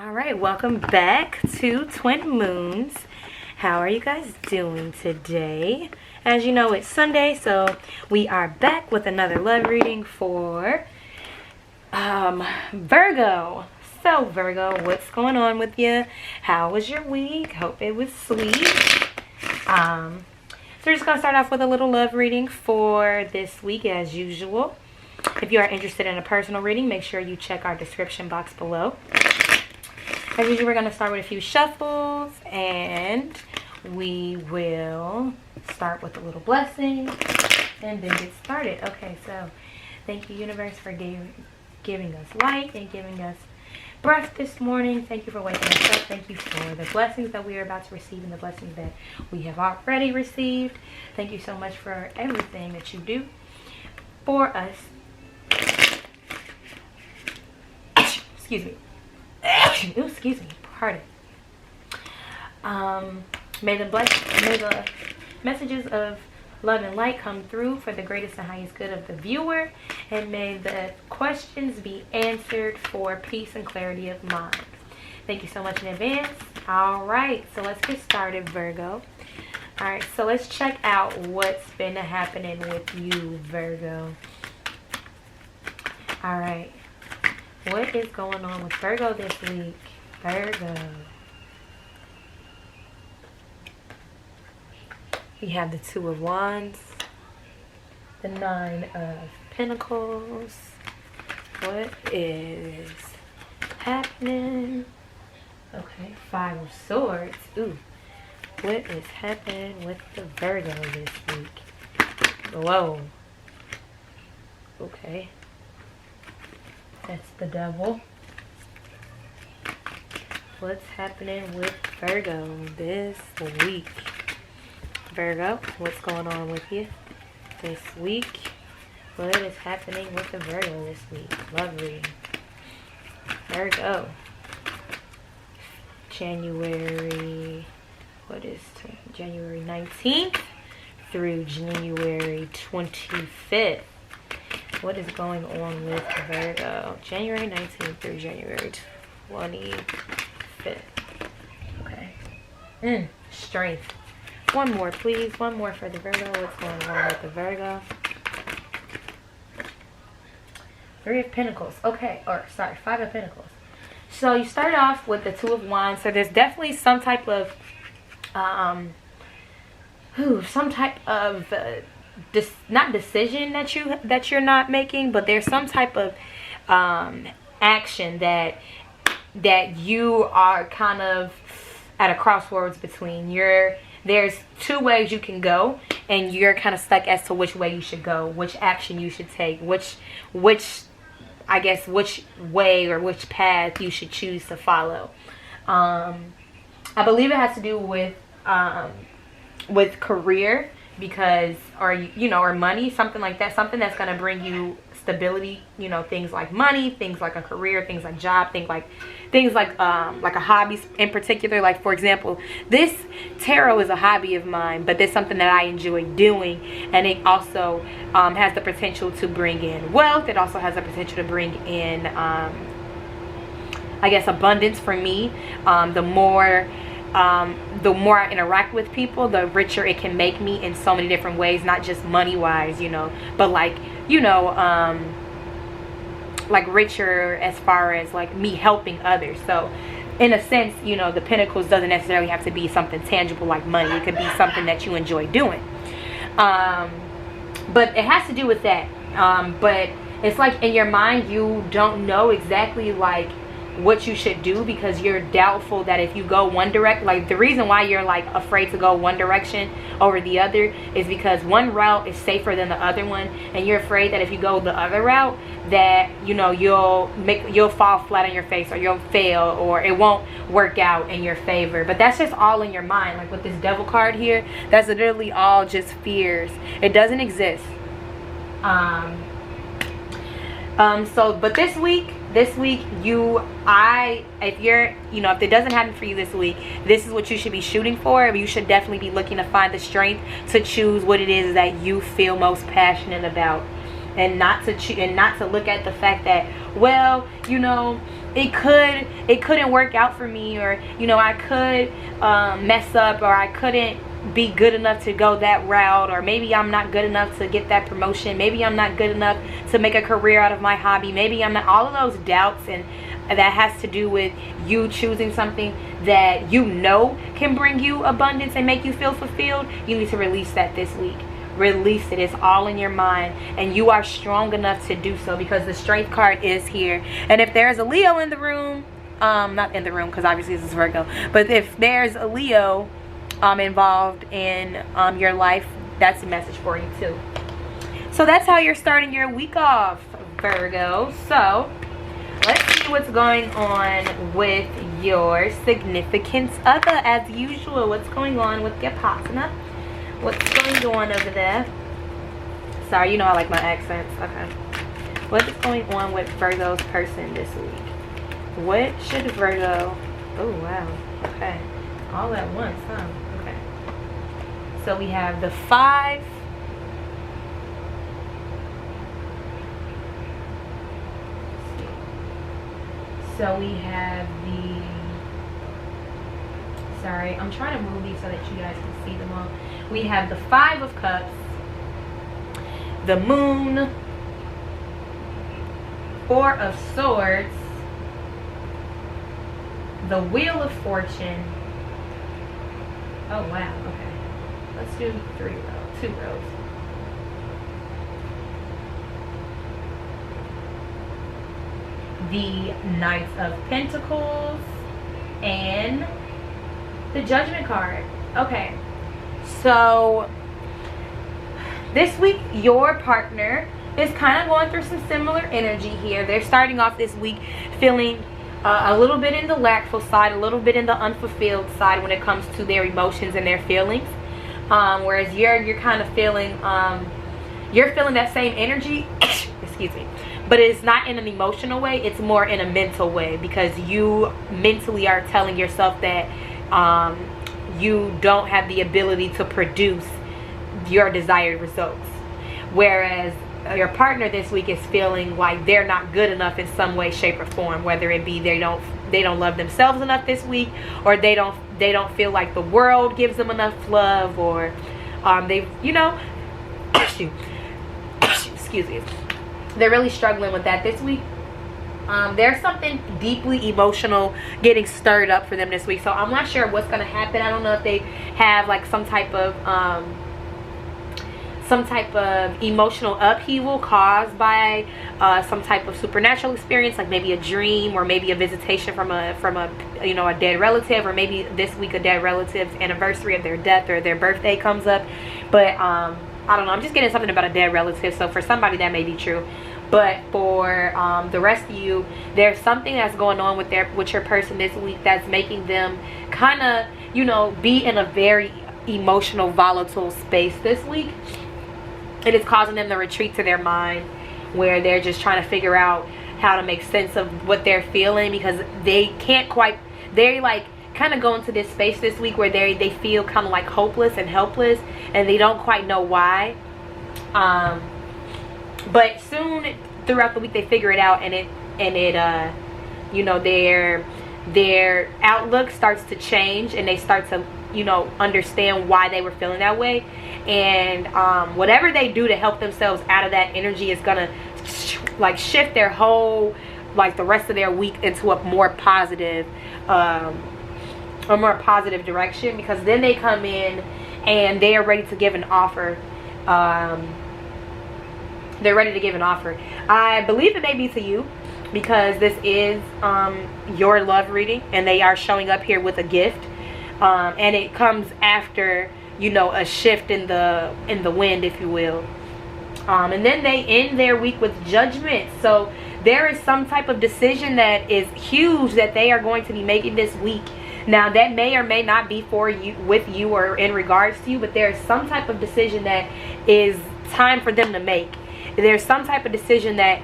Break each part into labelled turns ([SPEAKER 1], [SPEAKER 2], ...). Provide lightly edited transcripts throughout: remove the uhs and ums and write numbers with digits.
[SPEAKER 1] All right, welcome back to Twin Moons. How are you guys doing today? As you know, it's Sunday, so we are back with another love reading for Virgo. So Virgo, what's going on with you? How was your week? Hope it was sweet. So we're just going to start off with a little love reading for this week as usual. If you are interested in a personal reading, make sure you check our description box below. As usual, we're going to start with a few shuffles, and we will start with a little blessing and then get started. Okay, so thank you, universe, for giving us light and giving us breath this morning. Thank you for waking us up. Thank you for the blessings that we are about to receive and the blessings that we have already received. Thank you so much for everything that you do for us. Excuse me. Ooh, excuse me, pardon. May the messages of love and light come through for the greatest and highest good of the viewer, and may the questions be answered for peace and clarity of mind. Thank you so much in advance. All right, so let's get started, Virgo. All right, so let's check out what's been happening with you, Virgo. All right. What is going on with Virgo this week? Virgo. We have the Two of Wands. The Nine of Pentacles. What is happening? Okay, Five of Swords. Ooh. What is happening with the Virgo this week? Whoa. Okay. That's the Devil. What's happening with Virgo this week? Virgo, what's going on with you this week? What is happening with the Virgo this week? Love reading. Virgo. January 19th through January 25th. What is going on with Virgo? January 19th through January 25th. Okay. Strength. One more, please. One more for the Virgo. What's going on with the Virgo? Three of Pentacles. Okay. Or, sorry, Five of Pentacles. So, you start off with the Two of Wands. So, there's definitely some type of, not decision that you're not making, but there's some type of action that you are kind of at a crossroads between. There's two ways you can go, and you're kind of stuck as to which way you should go, which action you should take, which way or which path you should choose to follow. I believe it has to do with career, because or money, something like that, something that's going to bring you stability, things like money, things like a career, things like job, things like a hobby in particular. Like, for example, this tarot is a hobby of mine, but it's something that I enjoy doing, and it also has the potential to bring in wealth. It also has the potential to bring in abundance for me. The more I interact with people, the richer it can make me in so many different ways, not just money wise, but like richer as far as like me helping others. So in a sense, the Pentacles doesn't necessarily have to be something tangible like money. It could be something that you enjoy doing. But it has to do with that. But it's like in your mind, you don't know exactly like what you should do, because you're doubtful that if you go one direction, like the reason why you're like afraid to go one direction over the other is because one route is safer than the other one, and you're afraid that if you go the other route that you'll fall flat on your face, or you'll fail, or it won't work out in your favor. But that's just all in your mind. Like with this Devil card here, that's literally all just fears. It doesn't exist. But this week, if it doesn't happen for you this week, this is what you should be shooting for. You should definitely be looking to find the strength to choose what it is that you feel most passionate about, and not to look at the fact that, well, it couldn't work out for me, or you know, I could mess up, or I couldn't be good enough to go that route, or maybe I'm not good enough to get that promotion, maybe I'm not good enough to make a career out of my hobby, maybe I'm not, all of those doubts, and that has to do with you choosing something that you know can bring you abundance and make you feel fulfilled. You need to release that this week. Release it. It's all in your mind, and you are strong enough to do so, because the strength card is here. And if there's a Leo in the room, not in the room because obviously this is Virgo, but if there's a Leo involved in your life, that's a message for you too. So that's how you're starting your week off, Virgo. So let's see what's going on with your significant other. As usual, what's going on with your partner? What's going on over there? Sorry, you know I like my accents. Okay. What is going on with Virgo's person this week? What should Virgo... Oh, wow. Okay. All at once, huh? Okay. So we have the 5. So we have the... Sorry, I'm trying to move these so that you guys can see them all. We have the 5 of Cups, the Moon, 4 of Swords, the Wheel of Fortune. Oh wow, okay. Let's do 2 rows. The Knight of Pentacles and the Judgment card. Okay, so this week your partner is kind of going through some similar energy here. They're starting off this week feeling a little bit in the lackful side, a little bit in the unfulfilled side when it comes to their emotions and their feelings. Whereas you're kind of feeling you're feeling that same energy excuse me, but it's not in an emotional way, it's more in a mental way, because you mentally are telling yourself that you don't have the ability to produce your desired results. Whereas your partner this week is feeling like they're not good enough in some way, shape, or form, whether it be they don't love themselves enough this week, or they don't feel like the world gives them enough love, or they, you know, excuse me, they're really struggling with that this week. There's something deeply emotional getting stirred up for them this week, so I'm not sure what's going to happen. I don't know if they have like some type of emotional upheaval caused by some type of supernatural experience, like maybe a dream, or maybe a visitation from a you know, a dead relative, or maybe this week a dead relative's anniversary of their death or their birthday comes up. But I don't know, I'm just getting something about a dead relative, so for somebody that may be true. But for the rest of you, there's something that's going on with your person this week that's making them kind of, you know, be in a very emotional, volatile space this week. It is causing them to retreat to their mind, where they're just trying to figure out how to make sense of what they're feeling, because they can't quite, they like kind of go into this space this week where they feel kind of like hopeless and helpless, and they don't quite know why. But soon throughout the week they figure it out, and it you know, their outlook starts to change, and they start to, you know, understand why they were feeling that way. And whatever they do to help themselves out of that energy is gonna like shift their whole, like the rest of their week into a more positive direction, because then they come in and they are ready to give an offer. They're ready to give an offer. I believe it may be to you, because this is your love reading, and they are showing up here with a gift, and it comes after, you know, a shift in the wind, if you will. And then they end their week with Judgment. So there is some type of decision that is huge that they are going to be making this week. Now that may or may not be for you, with you, or in regards to you, but there is some type of decision that is time for them to make. There's some type of decision that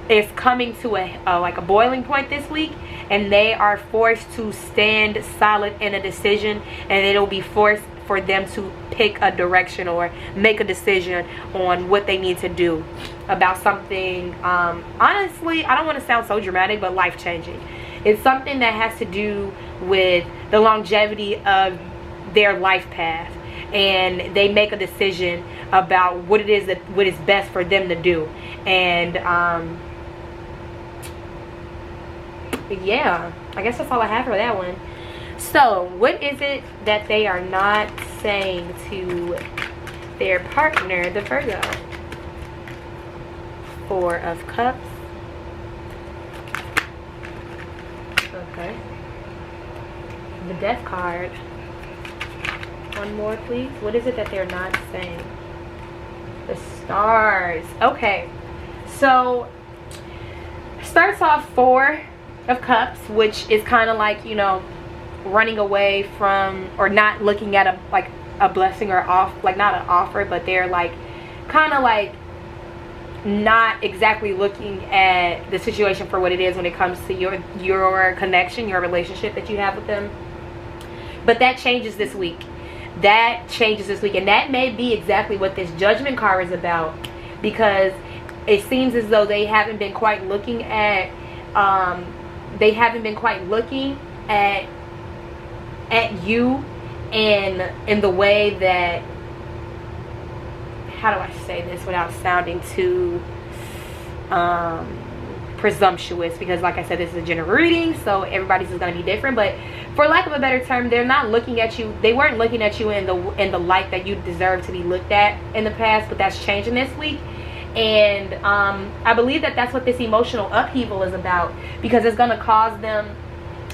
[SPEAKER 1] is coming to like a boiling point this week, and they are forced to stand solid in a decision, and it'll be for them to pick a direction or make a decision on what they need to do about something. Honestly, I don't want to sound so dramatic, but life-changing. It's something that has to do with the longevity of their life path, and they make a decision about what it is what is best for them to do. And yeah, I guess that's all I have for that one. So what is it that they are not saying to their partner, the Virgo? Four of Cups. Okay. The Death card. One more, please. What is it that they're not saying? The Stars. Okay. So, starts off Four of Cups, which is kind of like, you know, running away from, or not looking at a blessing or not an offer, but they're like kind of like not exactly looking at the situation for what it is when it comes to your connection, your relationship that you have with them. But that changes this week. That changes this week, and that may be exactly what this Judgment card is about, because it seems as though they haven't been quite looking at you in the way that, how do I say this without sounding too presumptuous, because like I said, this is a general reading, so everybody's is going to be different. But for lack of a better term, they're not looking at you, they weren't looking at you in the light that you deserve to be looked at in the past, but that's changing this week. And I believe that that's what this emotional upheaval is about, because it's going to cause them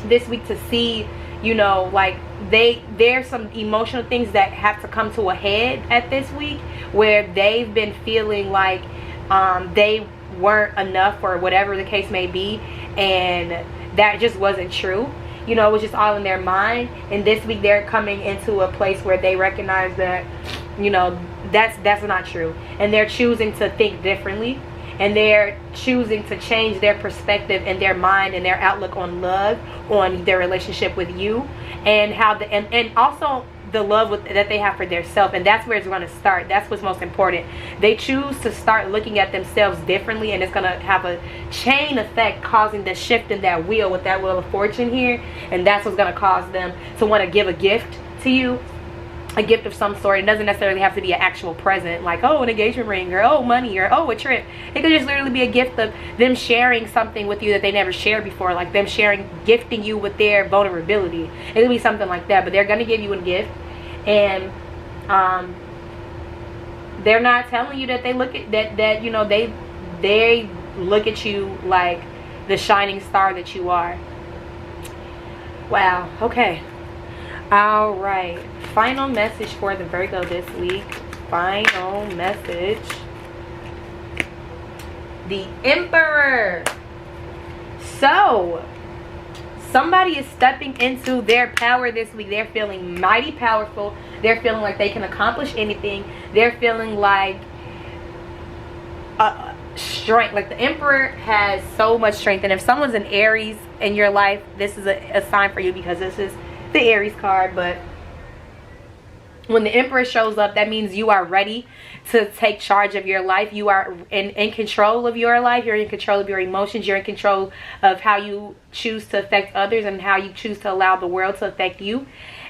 [SPEAKER 1] this week to see, you know, like there's some emotional things that have to come to a head at this week, where they've been feeling like they weren't enough, or whatever the case may be, and that just wasn't true. You know, it was just all in their mind. And this week they're coming into a place where they recognize that, you know, that's not true, and they're choosing to think differently, and they're choosing to change their perspective and their mind and their outlook on love, on their relationship with you, and how and also the love that they have for their self. And that's where it's going to start. That's what's most important. They choose to start looking at themselves differently, and it's going to have a chain effect, causing the shift in that wheel, with that Wheel of Fortune here. And that's what's going to cause them to want to give a gift to you, a gift of some sort. It doesn't necessarily have to be an actual present, like, oh, an engagement ring, or oh, money, or oh, a trip. It could just literally be a gift of them sharing something with you that they never shared before, like them gifting you with their vulnerability. It could be something like that. But they're going to give you a gift, and they're not telling you that they look at that you know, they look at you like the shining star that you are. Wow. Okay. All right, final message for the Virgo this week. Final message. The Emperor. So, somebody is stepping into their power this week. They're feeling mighty powerful. They're feeling like they can accomplish anything. They're feeling like strength. Like the Emperor has so much strength. And if someone's an Aries in your life, this is a sign for you, because this is the Aries card. But when the Emperor shows up, that means you are ready to take charge of your life. You are in control of your life. You're in control of your emotions. You're in control of how you choose to affect others, and how you choose to allow the world to affect you.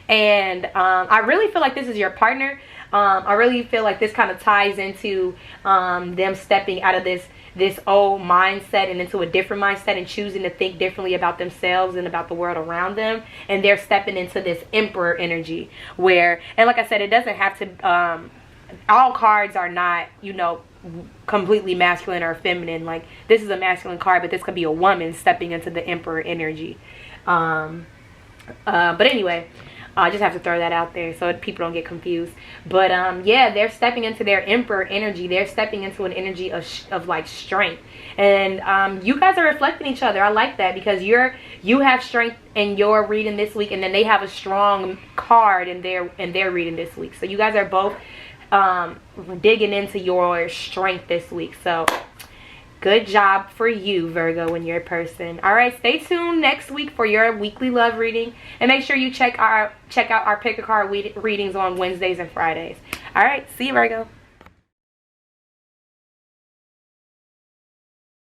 [SPEAKER 1] And I really feel like this is your partner. I really feel like this kind of ties into them stepping out of this old mindset and into a different mindset, and choosing to think differently about themselves and about the world around them. And they're stepping into this Emperor energy, where, and like I said, it doesn't have to, all cards are not, you know, completely masculine or feminine. Like, this is a masculine card, but this could be a woman stepping into the Emperor energy. But anyway, I just have to throw that out there so people don't get confused. But yeah, they're stepping into their Emperor energy. They're stepping into an energy of like strength. And you guys are reflecting each other. I like that, because you have strength in your reading this week, and then they have a strong card in their reading this week. So you guys are both digging into your strength this week. So Good job for you, Virgo, and your person. All right, stay tuned next week for your weekly love reading. And make sure you check out our pick a card readings on Wednesdays and Fridays. All right, see you, Virgo.